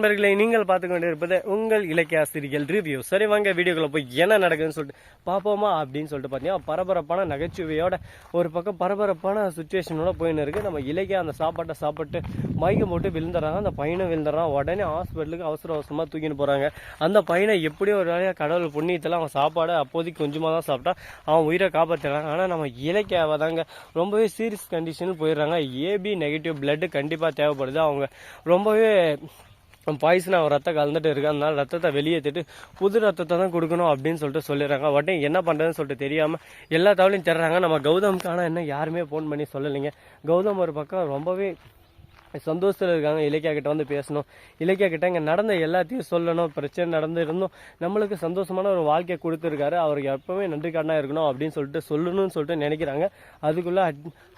நண்பர்களை நீங்கள் பார்த்து கொண்டு இருப்பது உங்கள் இலக்கிய ஆசிரியர்கள் ரிவ்யூ. சரி வாங்க வீடியோக்குள்ள போய் என்ன நடக்குதுன்னு சொல்லிட்டு பார்ப்போமா அப்படின்னு சொல்லிட்டு பார்த்தீங்கன்னா பரபரப்பான நகைச்சுவையோட ஒரு பக்கம் பரபரப்பான சுச்சுவேஷனோட போயின்னு இருக்கு. நம்ம இலக்கிய அந்த சாப்பாட்டை சாப்பிட்டு மயக்கம் போட்டு விழுந்துறாங்க. அந்த பையனை விழுந்துறான். உடனே ஹாஸ்பிட்டலுக்கு அவசரமாக தூக்கின்னு போறாங்க. அந்த பையனை எப்படியோ ஒரு வேலையாக கடவுள் புண்ணியத்தில் அவன் சாப்பாடு அப்போதைக்கு கொஞ்சமாக தான் சாப்பிட்டா அவன் உயிரை காப்பாற்றுறாங்க. ஆனால் நம்ம இலக்கியாவை தாங்க ரொம்பவே சீரியஸ் கண்டிஷனில் போயிடுறாங்க. ஏபி நெகட்டிவ் பிளட்டு கண்டிப்பாக தேவைப்படுது. அவங்க ரொம்பவே பாய்சன் அவன் ரத்தம் கலந்துட்டு இருக்கு. அதனால ரத்தத்தை வெளியேற்றிட்டு புது ரத்தத்தை தான் கொடுக்கணும் அப்படின்னு சொல்லிட்டு சொல்லிடுறாங்க. உடனே என்ன பண்ணுறதுன்னு சொல்லிட்டு தெரியாமல் எல்லா தவளையும் தர்றாங்க. நம்ம கௌதமுக்கான என்ன யாருமே ஃபோன் பண்ணி சொல்லலைங்க. கௌதம் ஒரு பக்கம் ரொம்பவே சந்தோஷத்தில் இருக்காங்க. இலக்கியா கிட்ட வந்து பேசணும், இலக்கியா கிட்ட இங்கே நடந்த எல்லாத்தையும் சொல்லணும், பிரச்சனை நடந்து இருந்தும் நம்மளுக்கு சந்தோஷமான ஒரு வாழ்க்கையை கொடுத்துருக்காரு, அவருக்கு எப்பவுமே நன்றி கடனாக இருக்கணும் அப்படின்னு சொல்லிட்டு சொல்லணும்னு சொல்லிட்டு நினைக்கிறாங்க. அதுக்குள்ளே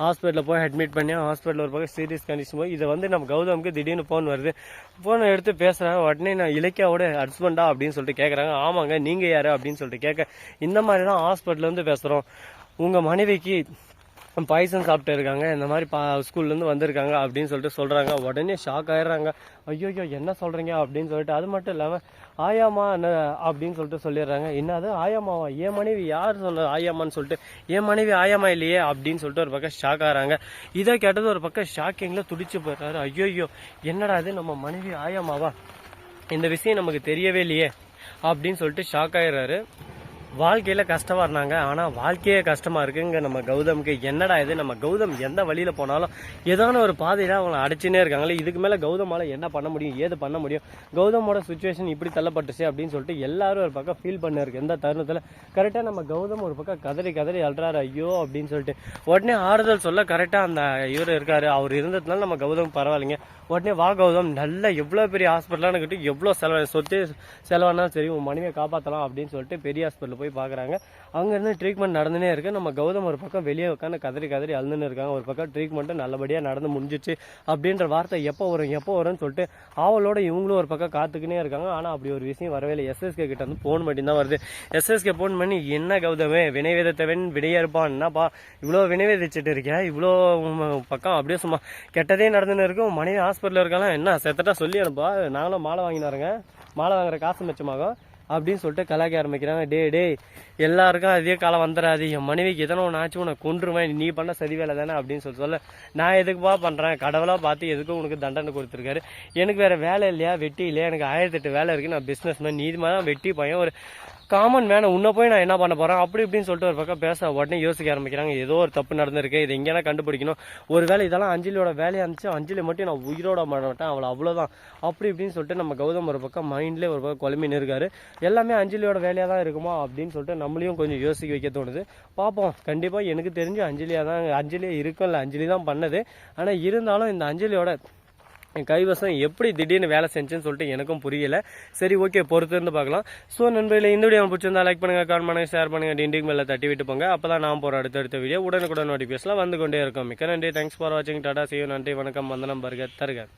ஹாஸ்பிட்டலில் போய் அட்மிட் பண்ணி ஹாஸ்பிட்டலில் ஒரு பக்கம் சீரியஸ் கண்டிஷன் போய் இதை வந்து நம்ம கௌதமுக்கு திடீர்னு ஃபோன் வருது. ஃபோனை எடுத்து பேசுகிறாங்க. உடனே நான் இலக்கியாவோட ஹஸ்பண்டா அப்படின்னு சொல்லிட்டு கேட்குறாங்க. ஆமாங்க, நீங்கள் யார் அப்படின்னு சொல்லிட்டு கேட்க இந்த மாதிரி தான் ஹாஸ்பிட்டலில் வந்து பேசுகிறோம், உங்கள் மனைவிக்கு பாய்சன் சாப்பிட்டு இருக்காங்க, இந்த மாதிரி ஸ்கூல்லேருந்து வந்திருக்காங்க அப்படின்னு சொல்லிட்டு சொல்கிறாங்க. உடனே ஷாக் ஆயிடுறாங்க. ஐயோ என்ன சொல்கிறீங்க அப்படின்னு சொல்லிட்டு. அது மட்டும் இல்லாமல் ஆயாமா என்ன அப்படின்னு சொல்லிட்டு சொல்லிடுறாங்க. என்னது ஆயாமாவா? என் மனைவி யார் சொன்ன ஆயாமான்னு சொல்லிட்டு, என் மனைவி ஆயாமா இல்லையே அப்படின்னு சொல்லிட்டு ஒரு பக்கம் ஷாக் ஆகிறாங்க. இதை கேட்டது ஒரு பக்கம் ஷாக்கிங்கில் துடிச்சு போயிடுறாரு. ஐயோ என்னடா இது, நம்ம மனைவி ஆயாமாவா, இந்த விஷயம் நமக்கு தெரியவே இல்லையே அப்படின்னு சொல்லிட்டு ஷாக் ஆயிடுறாரு. வாழ்க்கையில் கஷ்டமாக இருந்தாங்க, ஆனால் வாழ்க்கையே கஷ்டமாக இருக்குங்க நம்ம கௌதமுக்கு. என்னடா இது, நம்ம கௌதம் எந்த வழியில் போனாலும் ஏதான ஒரு பாதையில் அவங்களை அடிச்சுனே இருக்காங்களே, இதுக்கு மேலே கௌதமால் என்ன பண்ண முடியும், ஏது பண்ண முடியும், கௌதமோட சுச்சுவேஷன் இப்படி தள்ளப்பட்டுச்சு அப்படின்னு சொல்லிட்டு எல்லாரும் ஒரு பக்கம் ஃபீல் பண்ணிருக்கு. எந்த தருணத்தில் கரெக்டாக நம்ம கௌதம் ஒரு பக்கம் கதறி அழுறாரு ஐயோ அப்படின்னு சொல்லிட்டு. உடனே ஆறுதல் சொல்ல கரெக்டாக அந்த இவர் இருக்காரு. அவர் இருந்ததுனால நம்ம கௌதம் பரவாயில்லைங்க. உடனே வா கௌதம், நல்ல எவ்வளோ பெரிய ஹாஸ்பிட்டலான்னு கிட்ட எவ்வளோ சொத்து செலவானாலும் சரி உன் மனைவியை காப்பாற்றலாம் அப்படின்னு சொல்லிட்டு பெரிய ஹாஸ்பிட்டல் போய் பார்க்குறாங்க. அங்கேருந்து ட்ரீட்மெண்ட் நடந்துனே இருக்குது. நம்ம கௌதம் ஒரு பக்கம் வெளியே உட்காந்து கதறி அழுதுன்னு இருக்காங்க. ஒரு பக்கம் ட்ரீட்மெண்ட்டு நல்லபடியாக நடந்து முடிஞ்சிச்சு அப்படின்ற வார்த்தை எப்போ வரும்னு சொல்லிட்டு அவளோட இவங்களும் ஒரு பக்கம் காத்துக்கினே இருக்காங்க. ஆனால் அப்படி ஒரு விஷயம் வரவே இல்லை. எஸ்எஸ்கே கிட்ட வந்து ஃபோன் பண்ணி தான் வருது. எஸ்எஸ்கே ஃபோன் பண்ணி என்ன கௌதமே, வினைவேதத்தவன் விடையே இருப்பான், என்னப்பா இவ்வளோ வினைவேதிச்சுட்டு இருக்கேன், இவ்வளோ பக்கம் அப்படியே சும்மா கெட்டதே நடந்துன்னு இருக்கும், மனைவி ஹாஸ்பிட்டலில் இருக்கலாம், என்ன செத்தட்டா சொல்லி அனுப்பா, நாங்களும் மாலை வாங்கினாருங்க, மாலை வாங்குற காசு மிச்சமாகும் அப்படின்னு சொல்லிட்டு கலாய்க்க ஆரம்பிக்கிறாங்க. டே எல்லாருக்கும் அதே காலம் வந்துடாது, என் மனைவிக்கு எதனா ஒன்று ஆச்சு உனக்கு கொன்றுவேன், நீ பண்ண சரி வேலை தானே அப்படின்னு சொல்ல நான் எதுக்குப்பா பண்ணுறேன், கடவுளாக பார்த்து எதுக்கும் உனக்கு தண்டனை கொடுத்துருக்காரு, எனக்கு வேறு வேலை இல்லையா, வெட்டி இல்லையா, எனக்கு 1008 வேலை இருக்குது, நான் பிஸ்னஸ் மேன், நீ தான் வெட்டி பையன், ஒரு காமன் மேனை உன்னை போய் நான் என்ன பண்ண போகிறேன் அப்படி இப்படின்னு சொல்லிட்டு ஒரு பக்கம் பேச உடனே யோசிக்க ஆரம்பிக்கிறாங்க. ஏதோ ஒரு தப்பு நடந்திருக்கு, இது எங்கேனா கண்டுபிடிக்கணும், ஒரு வேலை இதெல்லாம் அஞ்சலியோட வேலையாக இருந்துச்சு, அஞ்சலி மட்டும் நான் உயிரோட மாட்டேன், அவளை அவ்வளோதான் அப்படி இப்படின்னு சொல்லிட்டு நம்ம கௌதம் ஒரு பக்கம் மைண்ட்லேயே ஒரு பக்கம் குழம்பின்னு இருக்காரு. எல்லாமே அஞ்சலியோட வேலையாக தான் இருக்குமா அப்படின்னு சொல்லிட்டு நம்மளையும் கொஞ்சம் யோசிக்க வைக்க தோணுது. பார்ப்போம், கண்டிப்பாக எனக்கு தெரிஞ்சு அஞ்சலியே இருக்கும்ல, அஞ்சலி தான் பண்ணது. ஆனால் இருந்தாலும் இந்த அஞ்சலியோட கைவசம் எப்படி திடீர்னு வேலை செஞ்சுன்னு சொல்லிட்டு எனக்கும் புரியல. சரி ஓகே, பொறுத்து இருந்து பார்க்கலாம். ஸோ நண்பர்களே, இந்த வீடியோ பிடிச்சிருந்தா லைக் பண்ணுங்க, கமெண்ட் பண்ணுங்க, ஷேர் பண்ணுங்க, டிண்டிங் மேலே தட்டி விட்டு போங்க. அப்போ தான் நான் போகிற அடுத்தடுத்த வீடியோ உடனுக்குடன் நோட்டிஃபிகேஷன்லாம் வந்து கொண்டே இருக்கும். மிக்க நன்றி, தேங்க்ஸ் ஃபார் வாட்சிங், டாடா, see you, நன்றி, வணக்கம், வந்தனம், பர்கர், தருக.